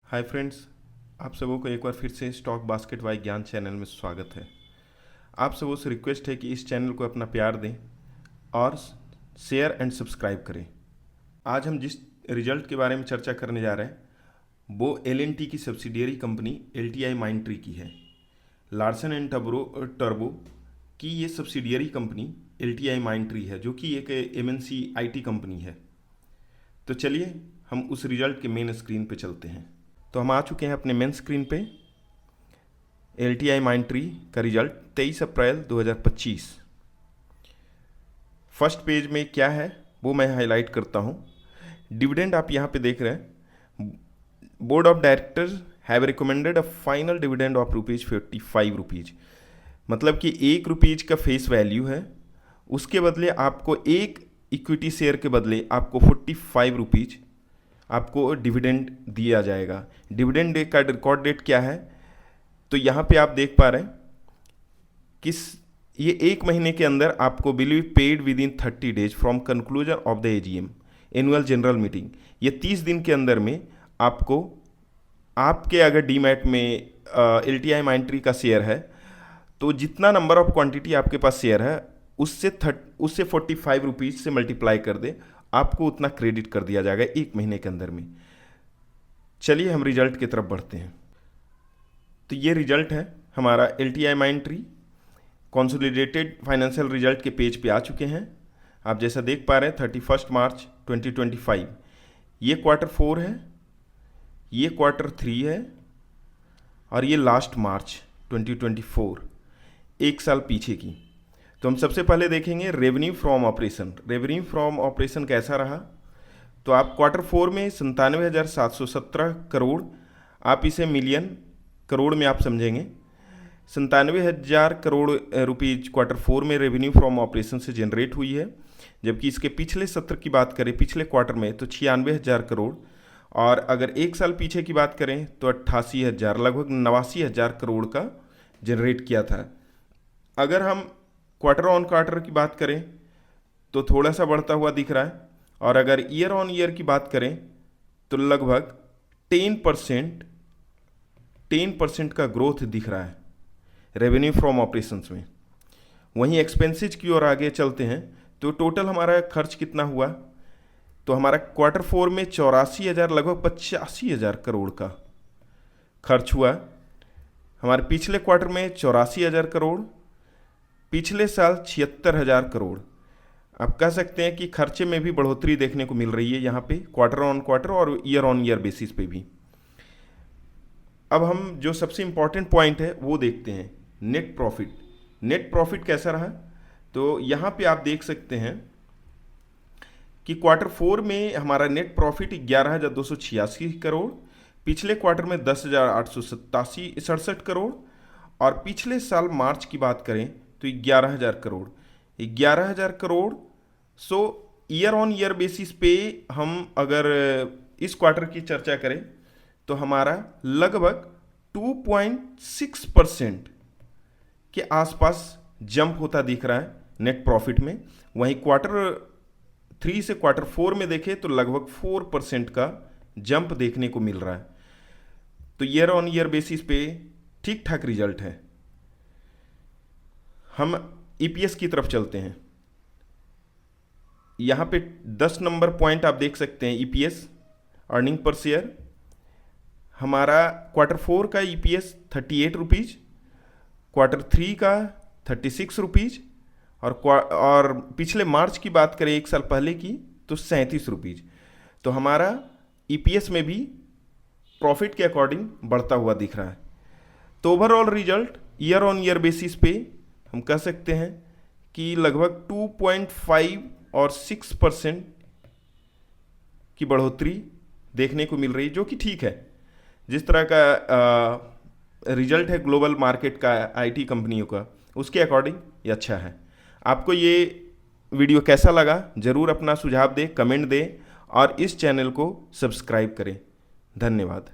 Hi friends, आप सबों को एक बार फिर से स्टॉक बास्केट बाय ज्ञान चैनल में स्वागत है। आप सबों से रिक्वेस्ट है कि इस चैनल को अपना प्यार दें और शेयर एंड सब्सक्राइब करें। आज हम जिस रिजल्ट के बारे में चर्चा करने जा रहे हैं वो एल&टी की सब्सिडियरी कंपनी LTI माइंडट्री की है। लार्सन एंड टर्बो की ये सब्सिडियरी कंपनी LTI माइंडट्री है, जो कि एक MNC IT कंपनी है। तो चलिए हम उस रिजल्ट के मेन स्क्रीन पे चलते हैं। तो हम आ चुके हैं अपने मेन स्क्रीन पे। LTI माइंडट्री का रिजल्ट 23 अप्रैल 2025। फर्स्ट पेज में क्या है वो मैं हाईलाइट करता हूँ। डिविडेंड आप यहाँ पे देख रहे हैं। Board of directors have recommended a final dividend of ₹45। मतलब कि ₹1 का फेस वैल्यू है, उसके बदले आपको एक इक्विटी शेयर के बदले आपको ₹45 आपको डिविडेंड दिया जाएगा। डिविडेंड डे का रिकॉर्ड डेट क्या है, तो यहाँ पे आप देख पा रहे हैं कि ये 1 महीने के अंदर आपको will be paid with in 30 days from conclusion of the AGM annual general meeting. ये 30 दिन के अंदर में आपको, आपके अगर डीमैट में LTI माइंडट्री का शेयर है तो जितना नंबर ऑफ क्वांटिटी आपके पास शेयर है उससे ₹45 से मल्टीप्लाई कर दे, आपको उतना क्रेडिट कर दिया जाएगा 1 महीने के अंदर में। चलिए हम रिजल्ट की तरफ बढ़ते हैं। तो ये रिजल्ट है हमारा LTI Mindtree. Consolidated financial result के पेज पे आ चुके हैं। आप जैसा देख पा रहे हैं 31 मार्च 2025 ये Q4 है, ये Q3 है और ये लास्ट मार्च 2024, एक साल पीछे की। तो हम सबसे पहले देखेंगे revenue from operation. Revenue from operation कैसा रहा, तो आप Q4 में 97,717 करोड़, आप इसे मिलियन करोड़ में आप समझेंगे। 97,000 करोड़ रुपीज Q4 में रेवेन्यू फ्रॉम ऑपरेशन से जनरेट हुई है। जबकि इसके पिछले सत्र की बात करें, पिछले क्वार्टर में, तो 96,000 करोड़, और अगर एक साल पीछे की बात करें तो 88,000, लगभग 89,000 करोड़ का जनरेट किया था। अगर हम क्वार्टर ऑन क्वार्टर की बात करें तो थोड़ा सा बढ़ता हुआ दिख रहा है, और अगर ईयर ऑन ईयर की बात करें तो लगभग 10% का ग्रोथ दिख रहा है रेवेन्यू फ्रॉम ऑपरेशंस में। वहीं एक्सपेंसेज की ओर आगे चलते हैं तो टोटल हमारा खर्च कितना हुआ, तो हमारा Q4 में 84,000, लगभग 85,000 करोड़ का खर्च हुआ। हमारे पिछले क्वार्टर में 84,000 करोड़, पिछले साल 76,000 करोड़। आप कह सकते हैं कि खर्चे में भी बढ़ोतरी देखने को मिल रही है यहाँ पे, क्वार्टर ऑन क्वार्टर और ईयर ऑन ईयर बेसिस पे भी। अब हम जो सबसे इम्पॉर्टेंट पॉइंट है वो देखते हैं, नेट प्रॉफिट। नेट प्रॉफिट कैसा रहा, तो यहाँ पे आप देख सकते हैं कि Q4 में हमारा नेट प्रॉफिट 11,286 करोड़, पिछले क्वार्टर में 10,867 करोड़, और पिछले साल मार्च की बात करें तो 11,000 करोड़। 11,000 करोड़। सो ईयर ऑन ईयर बेसिस पे हम अगर इस क्वार्टर की चर्चा करें तो हमारा लगभग 2.6% के आसपास जंप होता दिख रहा है नेट प्रॉफिट में। वहीं Q3 से Q4 में देखें तो लगभग 4% का जंप देखने को मिल रहा है। तो ईयर ऑन ईयर बेसिस पे ठीक ठाक रिजल्ट है। हम EPS की तरफ चलते हैं। यहाँ पे 10 नंबर पॉइंट आप देख सकते हैं। EPS, अर्निंग पर शेयर, हमारा Q4 का EPS ₹38, Q3 का ₹36, और पिछले मार्च की बात करें एक साल पहले की तो ₹37। तो हमारा EPS में भी प्रॉफिट के अकॉर्डिंग बढ़ता हुआ दिख रहा है। तो overall result year on year basis पे हम कह सकते हैं कि लगभग 2.5 और 6% की बढ़ोतरी देखने को मिल रही है, जो कि ठीक है। जिस तरह का रिजल्ट है ग्लोबल मार्केट का IT कंपनियों का, उसके अकॉर्डिंग ये अच्छा है। आपको ये वीडियो कैसा लगा ज़रूर अपना सुझाव दें, कमेंट दें और इस चैनल को सब्सक्राइब करें। धन्यवाद।